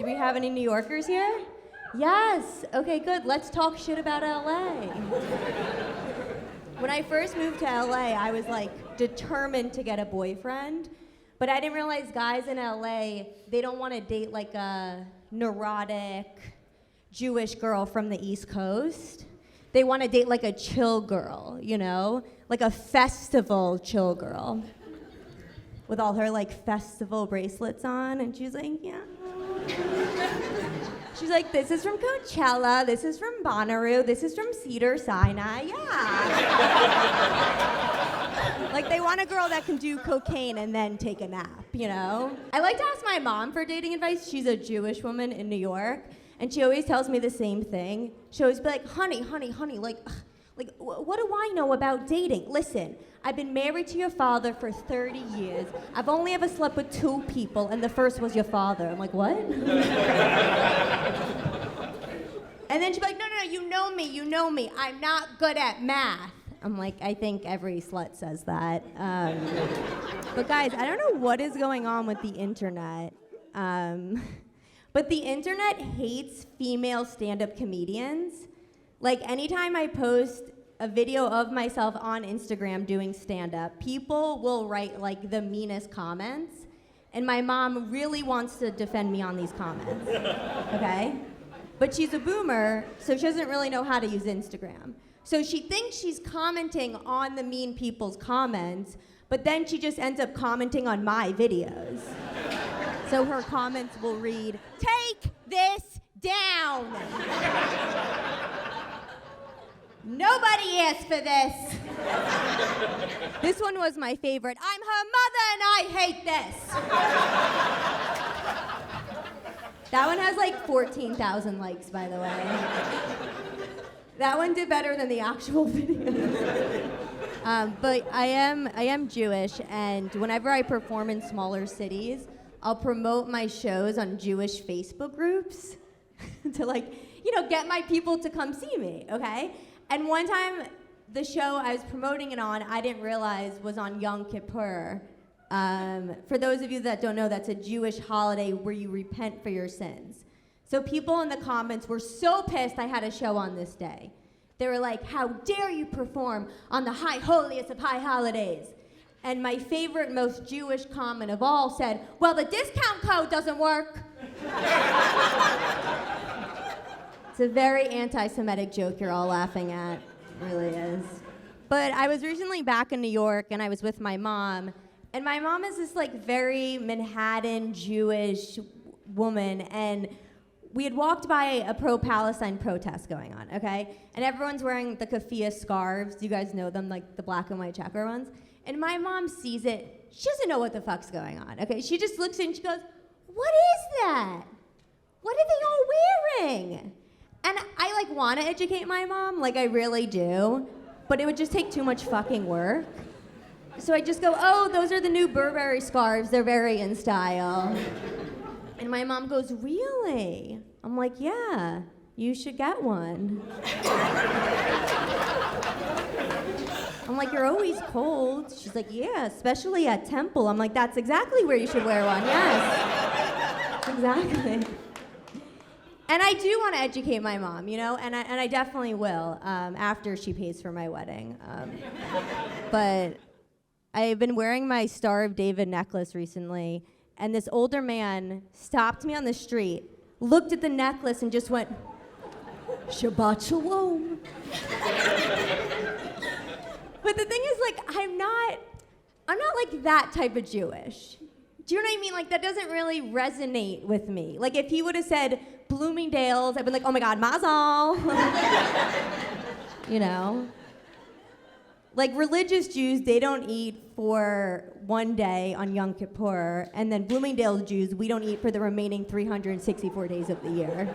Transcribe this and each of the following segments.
Do we have any New Yorkers here? Yes. Okay, good. Let's talk shit about LA. When I first moved to LA, I was like determined to get a boyfriend, but I didn't realize guys in LA, they don't want to date like a neurotic Jewish girl from the East Coast. They want to date like a chill girl, you know? Like a festival chill girl. With all her like festival bracelets on, and she's like, yeah. She's like, this is from Coachella, this is from Bonnaroo, this is from Cedar Sinai, yeah. Like they want a girl that can do cocaine and then take a nap, you know? I like to ask my mom for dating advice. She's a Jewish woman in New York, and she always tells me the same thing. She always be like, honey, like, what do I know about dating? Listen, I've been married to your father for 30 years. I've only ever slept with 2 people, and the first was your father. I'm like, what? And then she'd be like, no, you know me. I'm not good at math. I'm like, I think every slut says that. But guys, I don't know what is going on with the internet. But the internet hates female stand-up comedians. Like, anytime I post a video of myself on Instagram doing stand-up, people will write, like, the meanest comments, and my mom really wants to defend me on these comments, okay? But she's a boomer, so she doesn't really know how to use Instagram. So she thinks she's commenting on the mean people's comments, but then she just ends up commenting on my videos. So her comments will read, "Take this down." Nobody asked for this. This one was my favorite. I'm her mother and I hate this. That one has like 14,000 likes, by the way. That one did better than the actual video. But I am Jewish, and whenever I perform in smaller cities, I'll promote my shows on Jewish Facebook groups to, like, you know, get my people to come see me, okay? And one time, the show I was promoting it on, I didn't realize was on Yom Kippur. For those of you that don't know, that's a Jewish holiday where you repent for your sins. So people in the comments were so pissed I had a show on this day. They were like, how dare you perform on the high holiest of high holidays? And my favorite, most Jewish comment of all said, well, the discount code doesn't work. It's a very anti-Semitic joke you're all laughing at. It really is. But I was recently back in New York, and I was with my mom. And my mom is this like very Manhattan Jewish woman, and we had walked by a pro-Palestine protest going on, okay? And everyone's wearing the keffiyeh scarves. Do you guys know them, like the black and white checker ones? And my mom sees it. She doesn't know what the fuck's going on, okay? She just looks in and she goes, what is that? What are they all wearing? And I like want to educate my mom, like I really do, but it would just take too much fucking work. So I just go, oh, those are the new Burberry scarves. They're very in style. And my mom goes, really? I'm like, yeah, you should get one. I'm like, you're always cold. She's like, yeah, especially at Temple. I'm like, that's exactly where you should wear one, yes. Exactly. And I do want to educate my mom, you know, and I definitely will after she pays for my wedding. But I've been wearing my Star of David necklace recently, and this older man stopped me on the street, looked at the necklace, and just went, Shabbat Shalom. But the thing is, like, I'm not like that type of Jewish. Do you know what I mean? Like, that doesn't really resonate with me. Like, if he would have said Bloomingdale's, I'd been like, oh my God, Mazal. You know? Like, religious Jews, they don't eat for one day on Yom Kippur, and then Bloomingdale's Jews, we don't eat for the remaining 364 days of the year.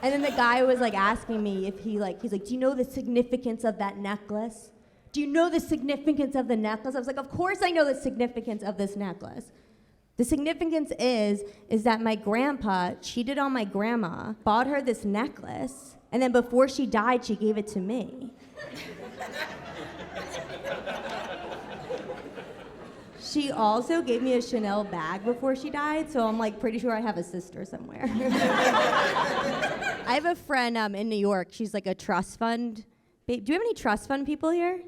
And then the guy was like asking me if he's like, do you know the significance of that necklace? Do you know the significance of the necklace? I was like, of course I know the significance of this necklace. The significance is that my grandpa cheated on my grandma, bought her this necklace, and then before she died, she gave it to me. She also gave me a Chanel bag before she died, so I'm like pretty sure I have a sister somewhere. I have a friend in New York. She's like a trust fund. Do you have any trust fund people here?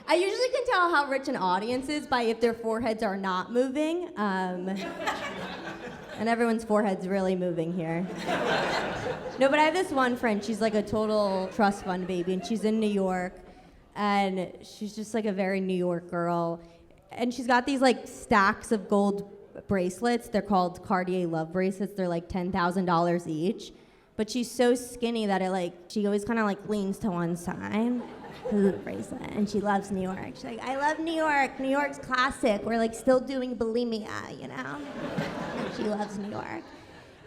I usually can tell how rich an audience is by if their foreheads are not moving. And everyone's forehead's really moving here. No, but I have this one friend. She's like a total trust fund baby, and she's in New York. And she's just like a very New York girl. And she's got these like stacks of gold bracelets. They're called Cartier Love bracelets. They're like $10,000 each. But she's so skinny that she always kind of like leans to one side. Bracelet. And she loves New York. She's like, I love New York. New York's classic. We're like still doing bulimia, you know? She loves New York.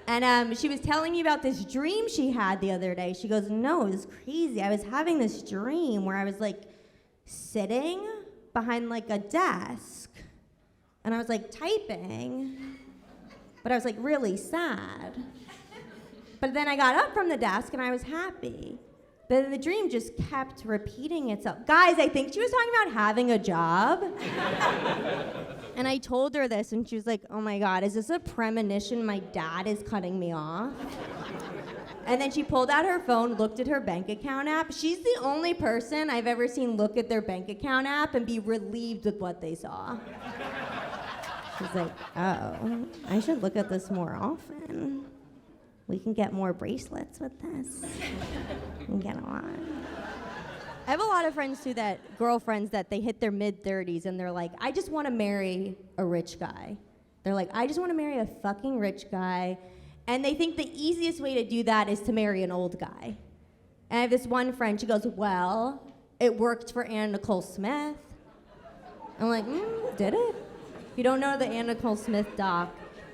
And she was telling me about this dream she had the other day. She goes, no, it was crazy. I was having this dream where I was like sitting behind like a desk and I was like typing, but I was like really sad. But then I got up from the desk and I was happy. But then the dream just kept repeating itself. Guys, I think she was talking about having a job. And I told her this, and she was like, oh my God, is this a premonition my dad is cutting me off? And then she pulled out her phone, looked at her bank account app. She's the only person I've ever seen look at their bank account app and be relieved with what they saw. She's like, oh, I should look at this more often. We can get more bracelets with this. We can get a lot. I have a lot of friends too girlfriends that they hit their mid-30s and they're like, I just want to marry a rich guy. They're like, I just want to marry a fucking rich guy. And they think the easiest way to do that is to marry an old guy. And I have this one friend, she goes, well, it worked for Nicole Smith. I'm like, did it? If you don't know the Nicole Smith doc,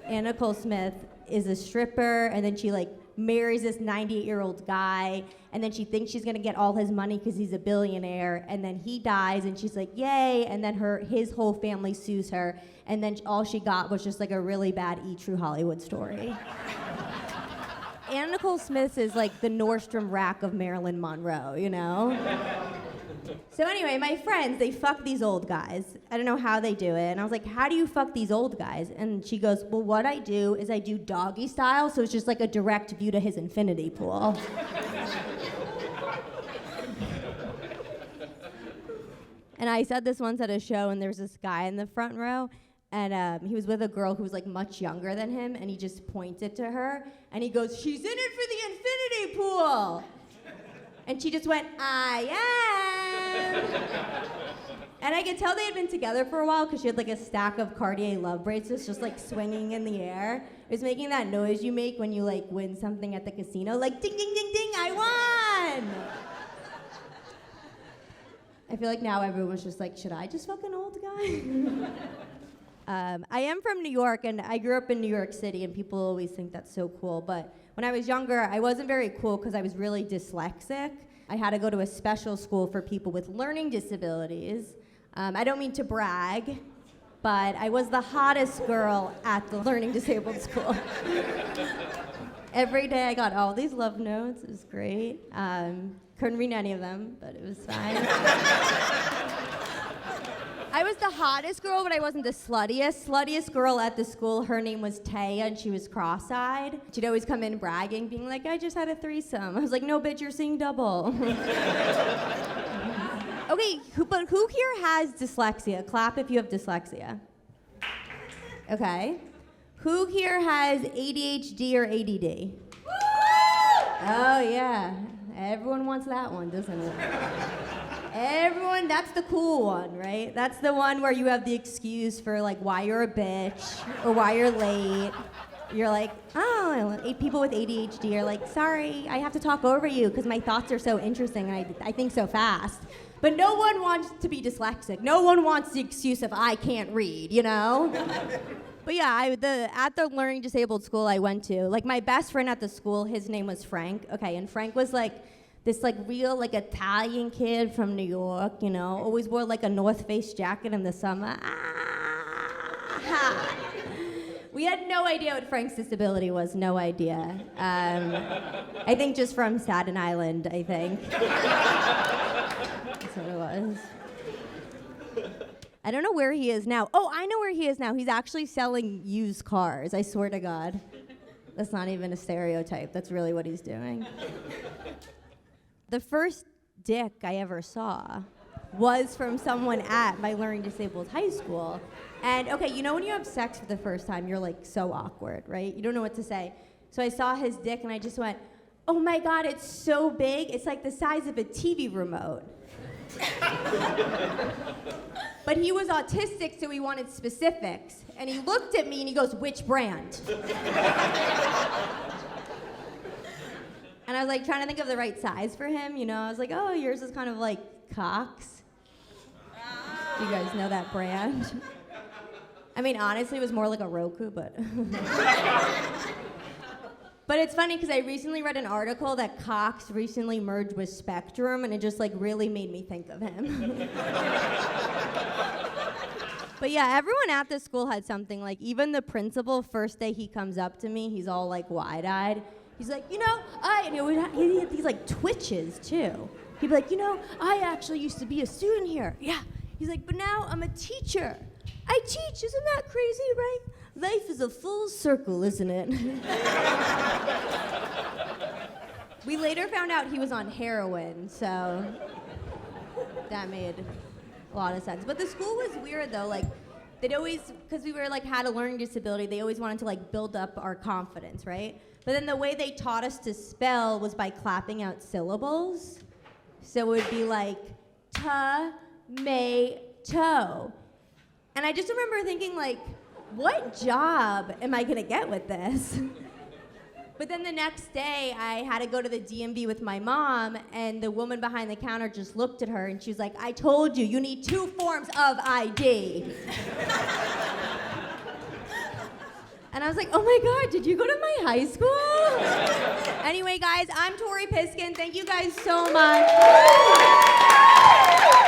Nicole Smith is a stripper, and then she like marries this 98-year-old guy, and then she thinks she's gonna get all his money because he's a billionaire, and then he dies, and she's like, yay, and then his whole family sues her, and then all she got was just like a really bad E! True Hollywood story. Nicole Smith is like the Nordstrom rack of Marilyn Monroe, you know? So anyway, my friends, they fuck these old guys. I don't know how they do it. And I was like, how do you fuck these old guys? And she goes, well, what I do is I do doggy style, so it's just like a direct view to his infinity pool. And I said this once at a show, and there was this guy in the front row, and he was with a girl who was like much younger than him, and he just pointed to her, and he goes, she's in it for the infinity pool. And she just went, I am. And I could tell they had been together for a while because she had like a stack of Cartier Love bracelets just like swinging in the air. It was making that noise you make when you like win something at the casino, like ding, ding, ding, ding, I won. I feel like now everyone's just like, should I just fuck an old guy? I am from New York, and I grew up in New York City, and people always think that's so cool, but when I was younger, I wasn't very cool because I was really dyslexic. I had to go to a special school for people with learning disabilities. I don't mean to brag, but I was the hottest girl at the learning disabled school. Every day I got all these love notes. It was great. Couldn't read any of them, but it was fine. I was the hottest girl, but I wasn't the sluttiest. Sluttiest girl at the school, her name was Taya, and she was cross-eyed. She'd always come in bragging, being like, I just had a threesome. I was like, no, bitch, you're seeing double. Okay, but who here has dyslexia? Clap if you have dyslexia. Okay. Who here has ADHD or ADD? Oh, yeah. Everyone wants that one, doesn't it? Everyone, that's the cool one, right? That's the one where you have the excuse for like why you're a bitch or why you're late. You're like, oh, 8 people with ADHD are like, sorry, I have to talk over you because my thoughts are so interesting and I think so fast. But no one wants to be dyslexic. No one wants the excuse of I can't read, you know? But yeah, at the learning disabled school I went to, like my best friend at the school, his name was Frank. Okay, and Frank was like this like real like Italian kid from New York, you know, always wore like a North Face jacket in the summer. We had no idea what Frank's disability was, no idea. I think just from Staten Island, I think. That's what it was. I don't know where he is now. Oh, I know where he is now. He's actually selling used cars, I swear to God. That's not even a stereotype. That's really what he's doing. The first dick I ever saw was from someone at my learning disabled high school. And okay, you know when you have sex for the first time, you're like so awkward, right? You don't know what to say. So I saw his dick and I just went, oh my God, it's so big. It's like the size of a TV remote. But he was autistic, so he wanted specifics. And he looked at me and he goes, which brand? And I was like trying to think of the right size for him, you know? I was like, oh, yours is kind of like Cox. Do you guys know that brand? I mean, honestly, it was more like a Roku, but... But it's funny because I recently read an article that Cox recently merged with Spectrum, and it just like really made me think of him. But yeah, everyone at the school had something. Like even the principal, first day he comes up to me, he's all like wide-eyed. He's like, you know, he had these like twitches too. He'd be like, you know, I actually used to be a student here. Yeah. He's like, but now I'm a teacher. I teach, isn't that crazy, right? Life is a full circle, isn't it? We later found out he was on heroin, so that made a lot of sense. But the school was weird though, like they'd always, because we were like had a learning disability, they always wanted to like build up our confidence, right? But then the way they taught us to spell was by clapping out syllables. So it would be like tomato. And I just remember thinking like, what job am I gonna get with this? But then the next day, I had to go to the DMV with my mom, and the woman behind the counter just looked at her, and she was like, I told you, you need 2 forms of ID. And I was like, oh my God, did you go to my high school? Anyway, guys, I'm Tori Piskin. Thank you guys so much.